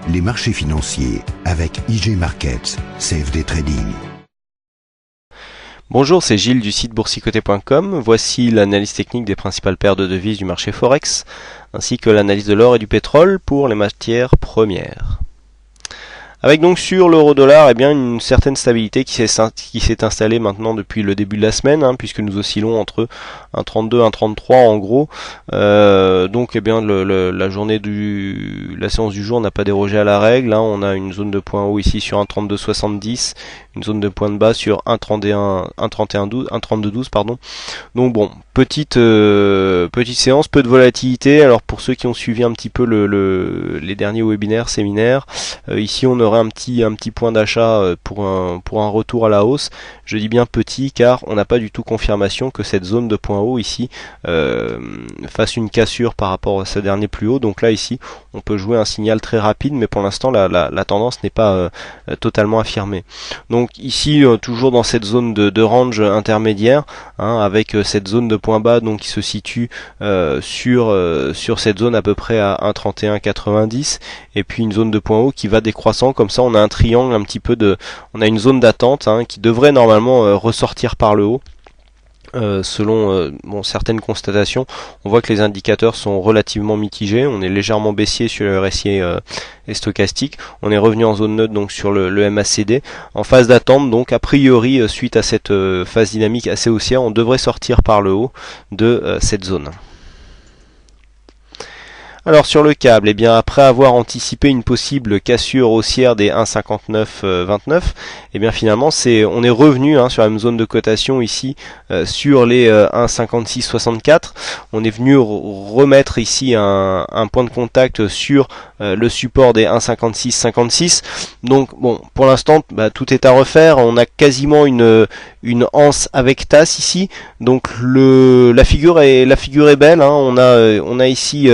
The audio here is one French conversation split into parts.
les marchés financiers avec IG Markets, CFD Trading. Bonjour, c'est Gilles du site boursicoté.com. Voici l'analyse technique des principales paires de devises du marché Forex, ainsi que l'analyse de l'or et du pétrole pour les matières premières. Avec donc sur l'euro-dollar, une certaine stabilité qui s'est installée maintenant depuis le début de la semaine, puisque nous oscillons entre 1,32 et 1,33 en gros. Donc la séance du jour n'a pas dérogé à la règle. On a une zone de point haut ici sur 1,3270, une zone de point de bas sur 1,3212 pardon. Donc bon, petite séance, peu de volatilité. Alors pour ceux qui ont suivi un petit peu les derniers webinaires, séminaires, ici on aurait un petit point d'achat pour un retour à la hausse. Je dis bien petit car on n'a pas du tout confirmation que cette zone de point haut ici fasse une cassure par rapport à ce dernier plus haut. Donc là ici on peut jouer un signal très rapide, mais pour l'instant la tendance n'est pas totalement affirmée. Donc ici toujours dans cette zone de range intermédiaire, avec cette zone de point bas donc qui se situe sur cette zone à peu près à 1,3190, et puis une zone de point haut qui va décroissant. Comme ça on a un triangle un petit peu on a une zone d'attente qui devrait normalement ressortir par le haut. Selon certaines constatations, on voit que les indicateurs sont relativement mitigés. On est légèrement baissier sur le RSI et stochastique. On est revenu en zone neutre donc sur le MACD en phase d'attente. Donc a priori suite à cette phase dynamique assez haussière, on devrait sortir par le haut de cette zone. Alors sur le câble, après avoir anticipé une possible cassure haussière des 1,5929, finalement on est revenu sur la même zone de cotation ici sur les 1,5664. On est venu remettre ici un point de contact sur le support des 1,5656. Donc bon, pour l'instant tout est à refaire. On a quasiment une anse avec tasse ici. Donc la figure est belle. On a ici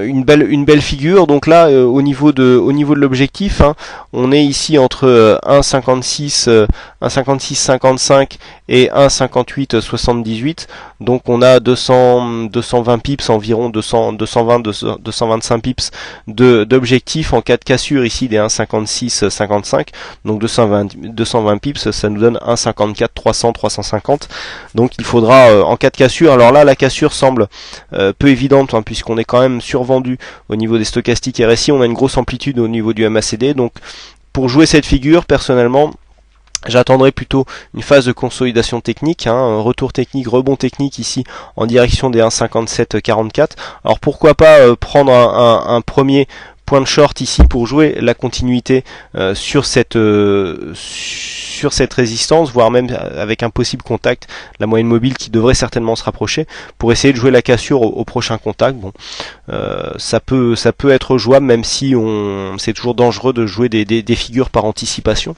une belle figure. Donc là au niveau de l'objectif, on est ici entre 1,5655 et 1,5878. donc on a 220 pips environ, 225 pips d'objectif en cas de cassure ici des 1,5655. donc 220 pips, ça nous donne 1,54 350. donc il faudra en cas de cassure, alors là la cassure semble peu évidente, puisqu'on est quand même survendu au niveau des stochastiques RSI. On a une grosse amplitude au niveau du MACD. Donc pour jouer cette figure, personnellement, j'attendrai plutôt une phase de consolidation technique, un retour technique, rebond technique ici en direction des 1,5744. Alors pourquoi pas prendre un premier point de short ici pour jouer la continuité sur cette résistance, voire même avec un possible contact, la moyenne mobile qui devrait certainement se rapprocher, pour essayer de jouer la cassure au prochain contact. Bon, ça peut être jouable, même si c'est toujours dangereux de jouer des figures par anticipation.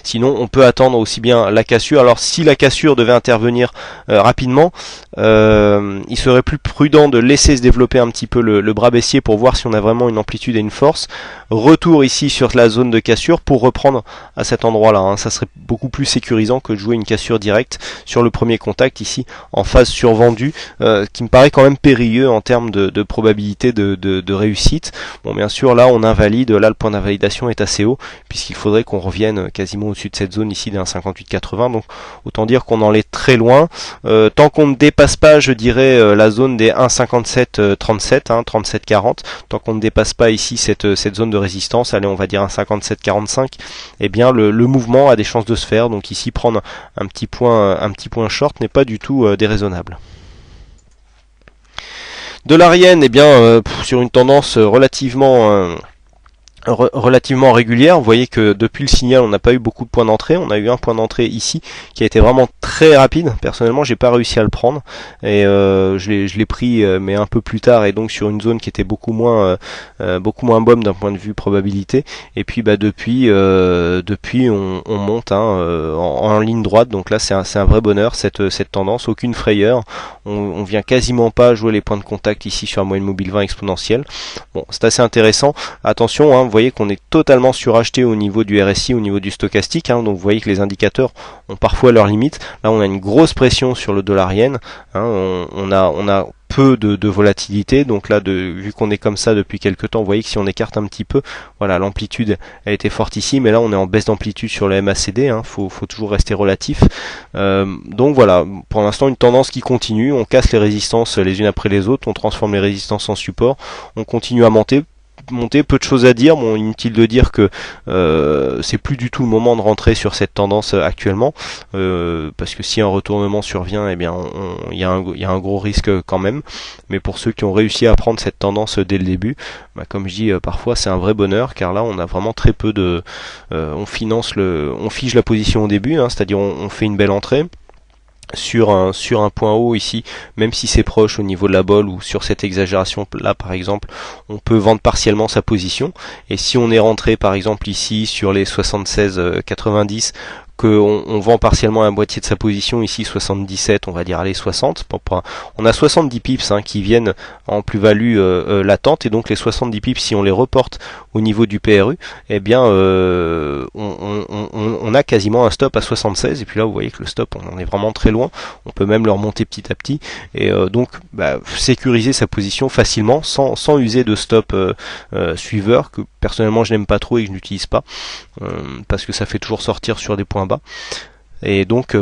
Sinon on peut attendre aussi bien la cassure. Alors si la cassure devait intervenir rapidement, il serait plus prudent de laisser se développer un petit peu le bras baissier pour voir si on a vraiment une amplitude et une force. Retour ici sur la zone de cassure pour reprendre à cet endroit là, ça serait beaucoup plus sécurisant que de jouer une cassure directe sur le premier contact ici en phase survendue, qui me paraît quand même périlleux en termes de probabilité de réussite. Bon, bien sûr là on invalide, là le point d'invalidation est assez haut, puisqu'il faudrait qu'on revienne quasiment au-dessus de cette zone ici des 1,5880. donc autant dire qu'on en est très loin. Tant qu'on ne dépasse pas, je dirais, la zone des 1,5737, 37,40, tant qu'on ne dépasse pas ici cette zone de résistance, allez, on va dire 1,5745, le mouvement a des chances de se faire. Donc ici prendre un petit point short n'est pas du tout déraisonnable. Dollar yen, sur une tendance relativement régulière. Vous voyez que depuis le signal on n'a pas eu beaucoup de points d'entrée. On a eu un point d'entrée ici qui a été vraiment très rapide. Personnellement j'ai pas réussi à le prendre, et je l'ai pris mais un peu plus tard, et donc sur une zone qui était beaucoup moins bonne d'un point de vue probabilité. Et puis depuis on monte en ligne droite. Donc là c'est un vrai bonheur, cette tendance, aucune frayeur. On vient quasiment pas jouer les points de contact ici sur la moyenne mobile 20 exponentielle. Bon, c'est assez intéressant. Attention, vous voyez qu'on est totalement suracheté au niveau du RSI, au niveau du stochastique, hein, donc vous voyez que les indicateurs ont parfois leurs limites. Là on a une grosse pression sur le dollar yen, hein, on a peu de volatilité, donc là vu qu'on est comme ça depuis quelques temps, vous voyez que si on écarte un petit peu, voilà, l'amplitude a été forte ici, mais là on est en baisse d'amplitude sur le MACD, hein, faut toujours rester relatif. Donc voilà, pour l'instant une tendance qui continue, on casse les résistances les unes après les autres, on transforme les résistances en support, on continue à monter, peu de choses à dire. Bon, inutile de dire que c'est plus du tout le moment de rentrer sur cette tendance actuellement, parce que si un retournement survient, eh bien il y a un gros risque quand même. Mais pour ceux qui ont réussi à prendre cette tendance dès le début, bah, comme je dis, parfois c'est un vrai bonheur, car là on a vraiment très peu de, on fige la position au début, hein, c'est-à-dire on fait une belle entrée sur un point haut ici, même si c'est proche au niveau de la bolle, ou sur cette exagération là par exemple, on peut vendre partiellement sa position, et si on est rentré par exemple ici sur les 76,90, on vend partiellement la moitié de sa position, ici 77, on va dire allez 60, on a 70 pips, hein, qui viennent en plus-value latente, et donc les 70 pips, si on les reporte au niveau du PRU, eh bien on a quasiment un stop à 76, et puis là vous voyez que le stop, on en est vraiment très loin, on peut même le remonter petit à petit, et donc sécuriser sa position facilement sans user de stop suiveur, que personnellement je n'aime pas trop et que je n'utilise pas, parce que ça fait toujours sortir sur des points bas. Et donc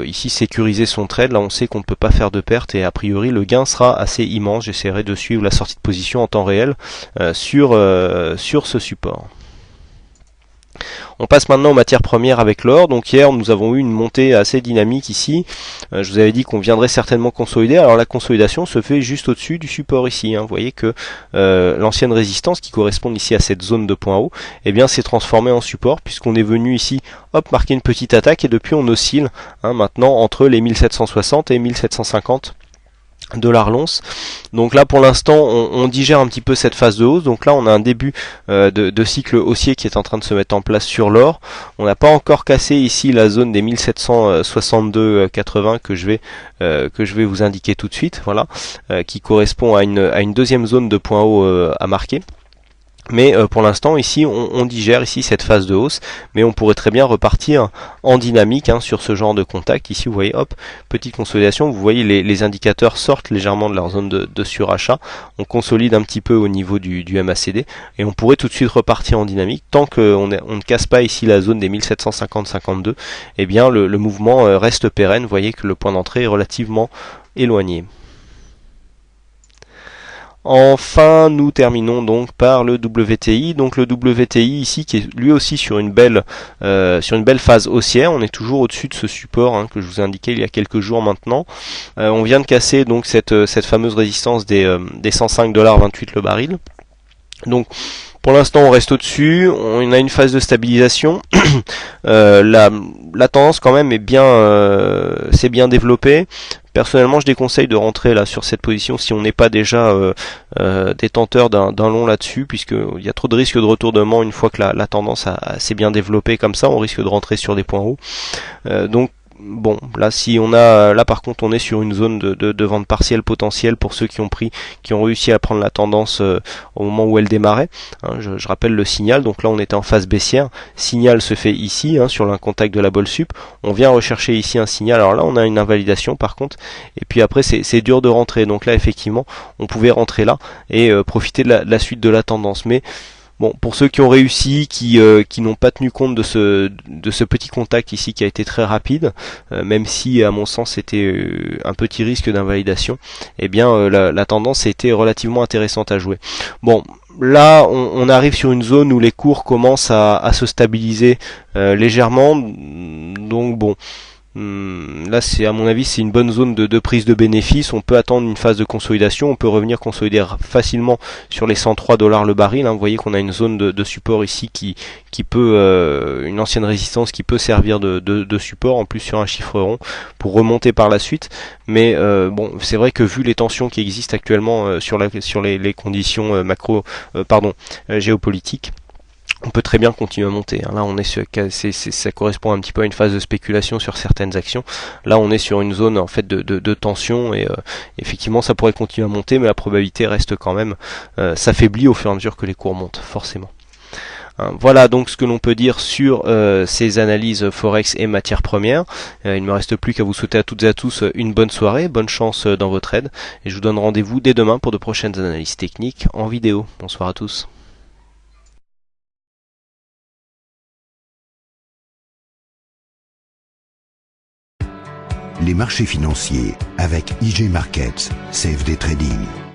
ici sécuriser son trade, là on sait qu'on ne peut pas faire de perte, et a priori le gain sera assez immense. J'essaierai de suivre la sortie de position en temps réel sur ce support. On passe maintenant aux matières premières avec l'or. Donc hier nous avons eu une montée assez dynamique ici. Je vous avais dit qu'on viendrait certainement consolider. Alors la consolidation se fait juste au-dessus du support ici, hein. Vous voyez que l'ancienne résistance qui correspond ici à cette zone de point haut, eh bien s'est transformée en support, puisqu'on est venu ici, hop, marquer une petite attaque, et depuis on oscille, hein, maintenant entre les 1760 et 1750 $ l'once. Donc là pour l'instant on digère un petit peu cette phase de hausse. Donc là on a un début de cycle haussier qui est en train de se mettre en place sur l'or. On n'a pas encore cassé ici la zone des 1762,80 que je vais vous indiquer tout de suite, voilà, qui correspond à une deuxième zone de point haut à marquer. Mais pour l'instant ici on digère ici cette phase de hausse, mais on pourrait très bien repartir en dynamique, hein, sur ce genre de contact. Ici vous voyez, hop, petite consolidation, vous voyez les indicateurs sortent légèrement de leur zone de surachat, on consolide un petit peu au niveau du MACD, et on pourrait tout de suite repartir en dynamique. Tant qu'on ne casse pas ici la zone des 1750-52, eh bien le mouvement reste pérenne. Vous voyez que le point d'entrée est relativement éloigné. Enfin, nous terminons donc par le WTI. Donc le WTI ici qui est lui aussi sur une belle phase haussière. On est toujours au-dessus de ce support, hein, que je vous ai indiqué il y a quelques jours maintenant. On vient de casser donc cette fameuse résistance des 105,28 $ le baril. Donc pour l'instant on reste au-dessus, on a une phase de stabilisation. La tendance quand même s'est bien développée. Personnellement je déconseille de rentrer là sur cette position si on n'est pas déjà détenteur d'un long là-dessus, puisqu'il y a trop de risques de retournement une fois que la tendance s'est bien développée comme ça. On risque de rentrer sur des points hauts. Donc bon, là par contre on est sur une zone de vente partielle potentielle pour ceux qui ont réussi à prendre la tendance au moment où elle démarrait, hein. Je rappelle le signal, donc là on était en phase baissière, signal se fait ici, hein, sur l'incontact de la bolle sup, on vient rechercher ici un signal. Alors là on a une invalidation par contre, et puis après c'est dur de rentrer, donc là effectivement on pouvait rentrer là et profiter de la suite de la tendance. Mais bon, pour ceux qui ont réussi, qui n'ont pas tenu compte de ce petit contact ici qui a été très rapide, même si à mon sens c'était un petit risque d'invalidation, eh bien la tendance a été relativement intéressante à jouer. Bon, là on arrive sur une zone où les cours commencent à se stabiliser légèrement, donc bon. Là c'est à mon avis c'est une bonne zone de prise de bénéfice. On peut attendre une phase de consolidation, on peut revenir consolider facilement sur les 103 $ le baril, hein. Vous voyez qu'on a une zone de support ici qui peut une ancienne résistance qui peut servir de support, en plus sur un chiffre rond, pour remonter par la suite. Mais bon, c'est vrai que vu les tensions qui existent actuellement sur les conditions géopolitiques, on peut très bien continuer à monter, hein. Là on est sur, ça correspond un petit peu à une phase de spéculation sur certaines actions. Là on est sur une zone en fait de tension, et effectivement ça pourrait continuer à monter, mais la probabilité reste quand même s'affaiblit au fur et à mesure que les cours montent, forcément. Hein, voilà donc ce que l'on peut dire sur ces analyses Forex et matières premières. Il ne me reste plus qu'à vous souhaiter à toutes et à tous une bonne soirée, bonne chance dans vos trades, et je vous donne rendez-vous dès demain pour de prochaines analyses techniques en vidéo. Bonsoir à tous. Les marchés financiers avec IJ Markets, CFD Trading.